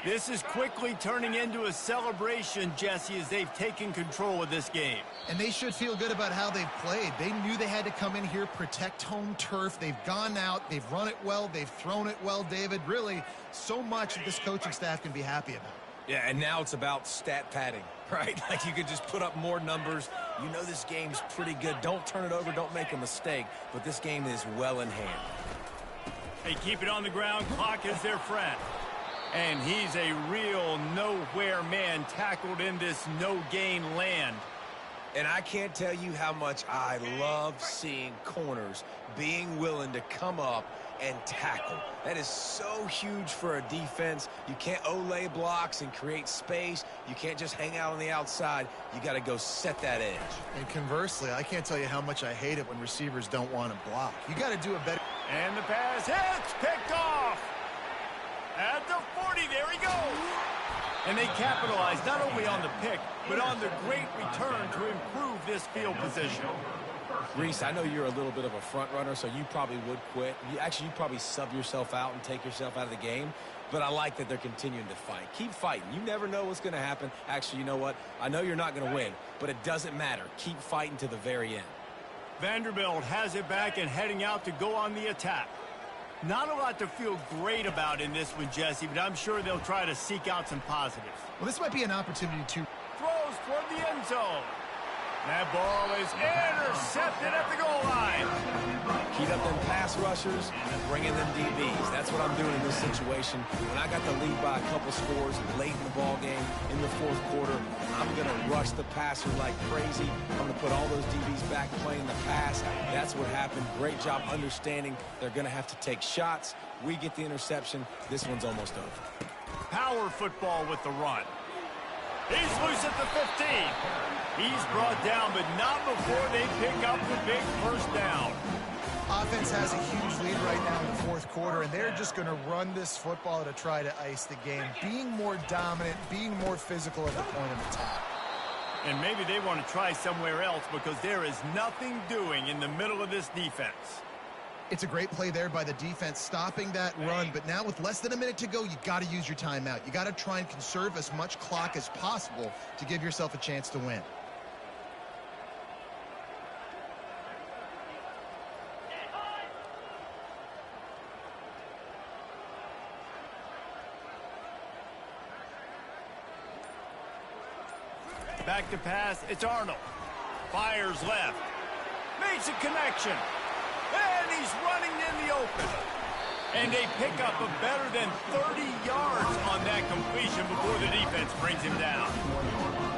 [SPEAKER 1] This is quickly turning into a celebration, Jesse, as they've taken control of this game.
[SPEAKER 2] And they should feel good about how they've played. They knew they had to come in here, protect home turf. They've gone out, they've run it well, they've thrown it well, David. Really, so much that this coaching staff can be happy about.
[SPEAKER 3] Yeah, and now it's about stat padding, right? Like you could just put up more numbers. You know this game's pretty good. Don't turn it over, don't make a mistake. But this game is well in hand.
[SPEAKER 1] They keep it on the ground. Clock is their friend. And he's a real nowhere man tackled in this no-gain land.
[SPEAKER 3] And I can't tell you how much I love seeing corners being willing to come up and tackle. That is so huge for a defense. You can't Olay blocks and create space. You can't just hang out on the outside. You got to go set that edge.
[SPEAKER 2] And conversely, I can't tell you how much I hate it when receivers don't want to block. You got to do a better...
[SPEAKER 1] And the pass hits, picked off. At the 40, there he goes. And they capitalize not only on the pick, but on the great return to improve this field position.
[SPEAKER 3] Reese, I know you're a little bit of a front runner, so you probably would quit. You'd probably sub yourself out and take yourself out of the game. But I like that they're continuing to fight. Keep fighting. You never know what's going to happen. Actually, you know what? I know you're not going to win, but it doesn't matter. Keep fighting to the very end.
[SPEAKER 1] Vanderbilt has it back and heading out to go on the attack. Not a lot to feel great about in this one, Jesse, but I'm sure they'll try to seek out some positives.
[SPEAKER 2] Well, this might be an opportunity to...
[SPEAKER 1] Throws toward the end zone. That ball is intercepted at the goal line.
[SPEAKER 3] Keep up them pass rushers, bring in them DBs. That's what I'm doing in this situation. When I got the lead by a couple scores late in the ball game, in the fourth quarter, I'm going to rush the passer like crazy. I'm going to put all those DBs back playing the pass. That's what happened. Great job understanding they're going to have to take shots. We get the interception. This one's almost over.
[SPEAKER 1] Power football with the run. He's loose at the 15. He's brought down, but not before they pick up the big first down.
[SPEAKER 2] Offense has a huge lead right now in the fourth quarter, and they're just going to run this football to try to ice the game. Being more dominant, being more physical at the point of attack.
[SPEAKER 1] And maybe they want to try somewhere else because there is nothing doing in the middle of this defense.
[SPEAKER 2] It's a great play there by the defense, stopping that run. But now with less than a minute to go, you got to use your timeout. You got to try and conserve as much clock as possible to give yourself a chance to win.
[SPEAKER 1] Back to pass, it's Arnold. Fires left. Makes a connection. And he's running in the open. And they pick up a better than 30 yards on that completion before the defense brings him down.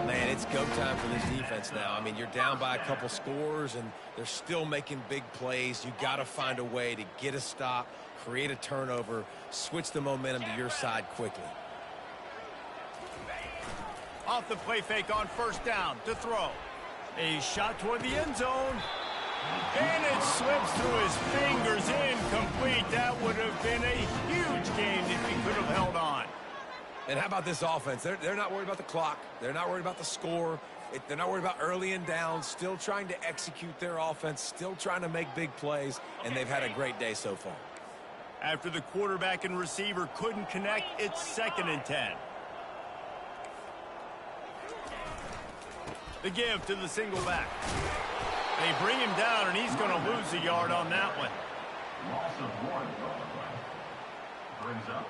[SPEAKER 3] Man, it's go time for this defense now. I mean, you're down by a couple scores, and they're still making big plays. You got to find a way to get a stop, create a turnover, switch the momentum to your side quickly.
[SPEAKER 1] Off the play fake on first down to throw. A shot toward the end zone. And it slips through his fingers, incomplete. That would have been a huge game if he could have held on.
[SPEAKER 3] And how about this offense? They're not worried about the clock. They're not worried about the score. They're not worried about early and down. Still trying to execute their offense. Still trying to make big plays. And they've had a great day so far.
[SPEAKER 1] After the quarterback and receiver couldn't connect, it's 2nd and 10. The give to the single back. They bring him down, and he's going to lose a yard on that one.
[SPEAKER 4] Loss of 1 on the play. Brings up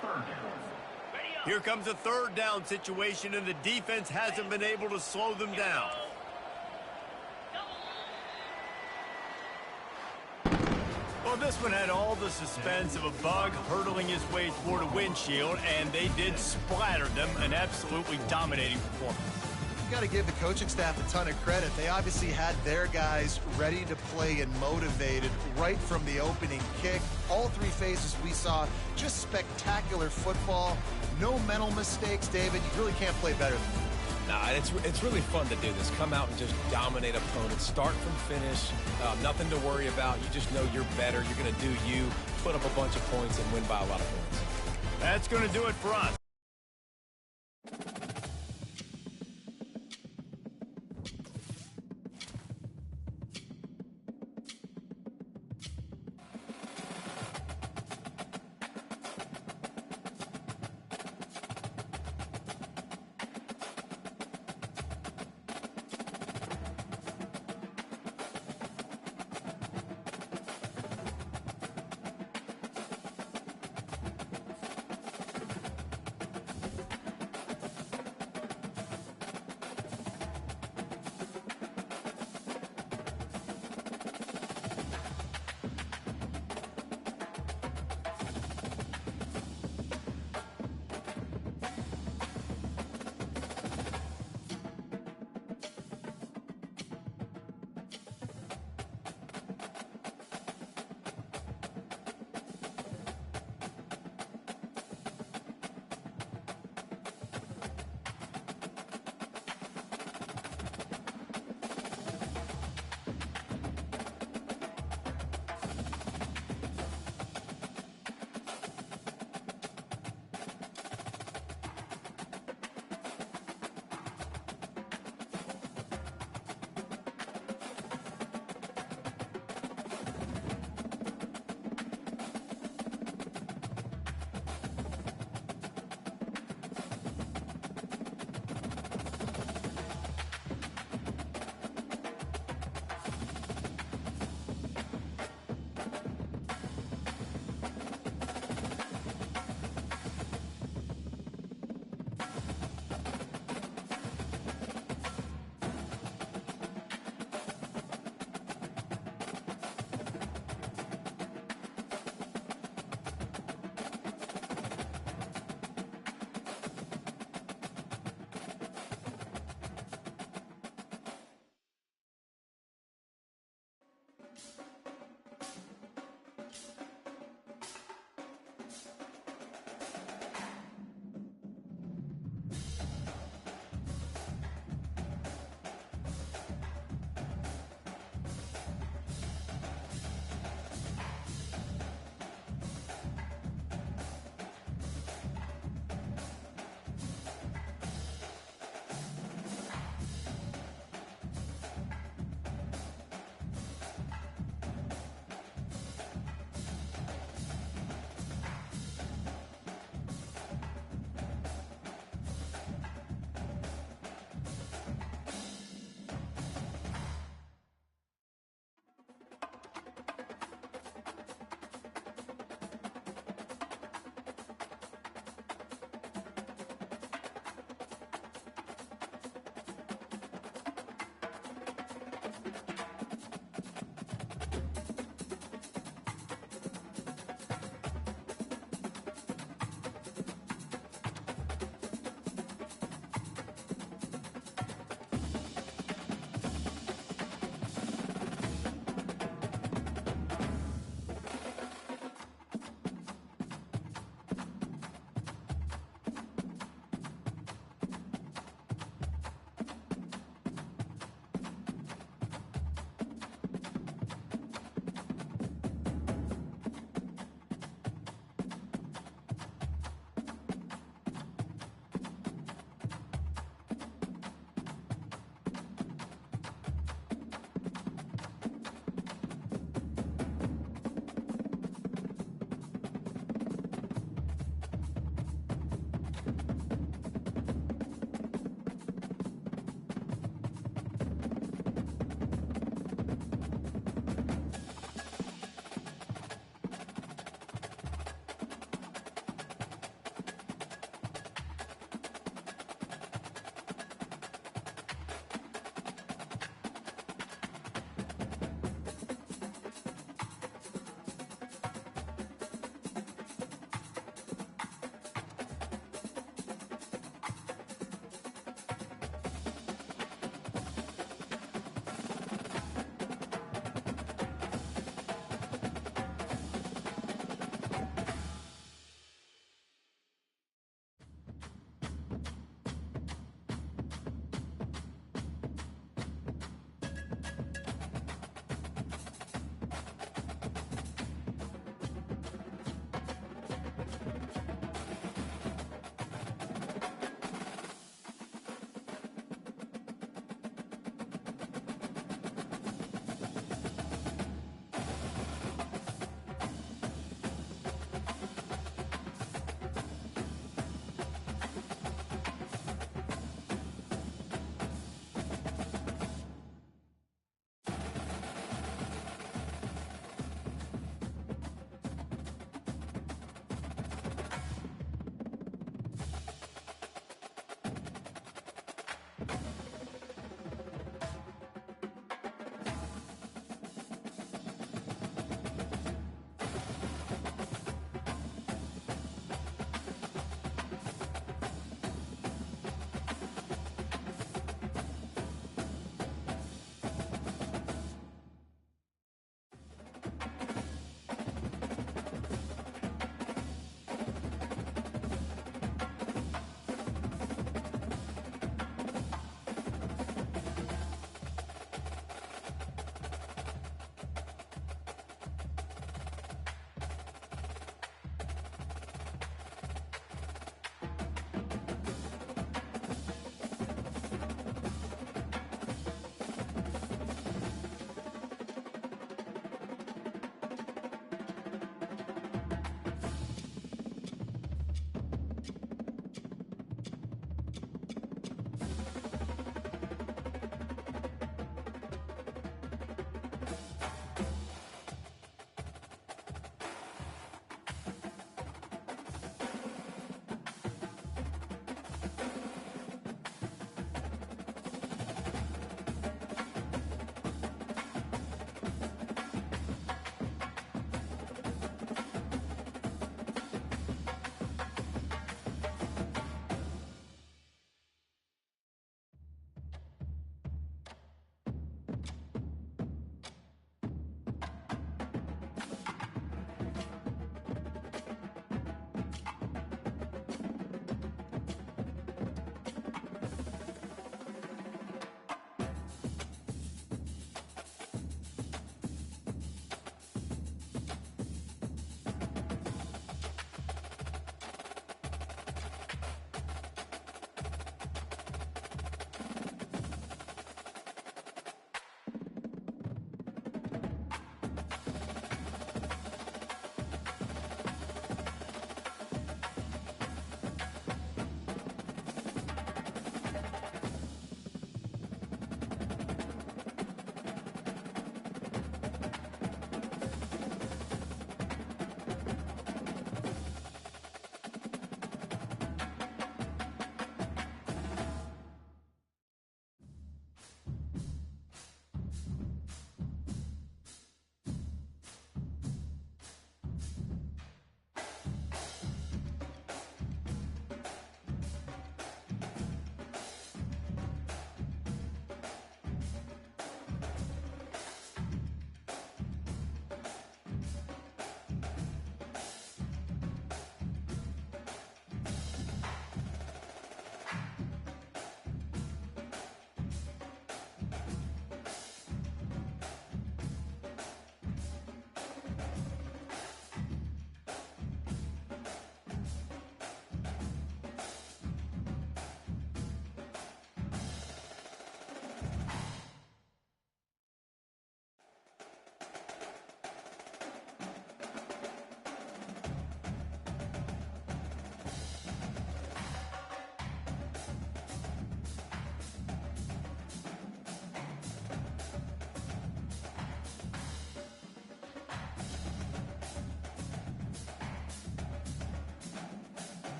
[SPEAKER 4] 3rd down.
[SPEAKER 1] Here comes a 3rd down situation, and the defense hasn't been able to slow them down. Well, this one had all the suspense of a bug hurtling his way toward a windshield, and they did splatter them, an absolutely dominating performance.
[SPEAKER 2] Got to give the coaching staff a ton of credit. They obviously had their guys ready to play and motivated right from the opening kick. All 3 phases we saw, just spectacular football. No mental mistakes, David. You really can't play better than that.
[SPEAKER 3] Nah, it's really fun to do this. Come out and just dominate opponents. Start from finish. Nothing to worry about. You just know you're better. You're going to do you, put up a bunch of points, and win by a lot of points.
[SPEAKER 1] That's going to do it for us.